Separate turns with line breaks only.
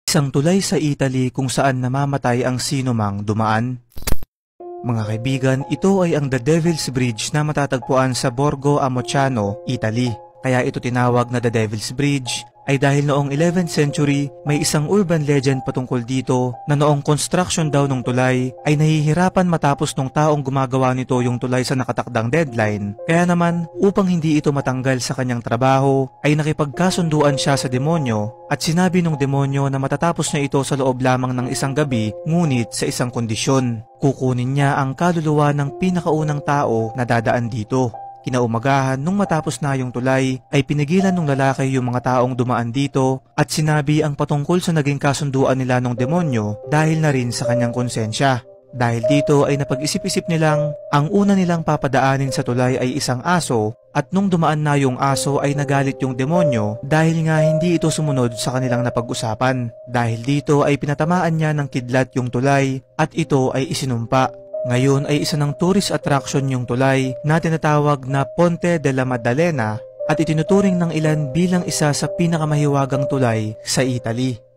Isang tulay sa Italy kung saan namamatay ang sinumang dumaan. Mga kaibigan, ito ay ang The Devil's Bridge na matatagpuan sa Borgo a Mocciano, Italy. Kaya ito tinawag na The Devil's Bridge ay dahil noong 11th century may isang urban legend patungkol dito na noong construction daw ng tulay ay nahihirapan matapos ng taong gumagawa nito yung tulay sa nakatakdang deadline. Kaya naman upang hindi ito matanggal sa kanyang trabaho ay nakipagkasunduan siya sa demonyo at sinabi ng demonyo na matatapos niya ito sa loob lamang ng isang gabi ngunit sa isang kondisyon. Kukunin niya ang kaluluwa ng pinakaunang tao na dadaan dito. Kinaumagahan nung matapos na yung tulay ay pinigilan ng lalaki yung mga taong dumaan dito at sinabi ang patungkol sa naging kasunduan nila ng demonyo dahil na rin sa kanyang konsensya. Dahil dito ay napag-isip-isip nilang ang una nilang papadaanin sa tulay ay isang aso at nung dumaan na yung aso ay nagalit yung demonyo dahil nga hindi ito sumunod sa kanilang napag-usapan. Dahil dito ay pinatamaan niya ng kidlat yung tulay at ito ay isinumpa. Ngayon ay isa ng tourist attraction yung tulay na tinatawag na Ponte della Maddalena at itinuturing ng ilan bilang isa sa pinakamahiwagang tulay sa Italy.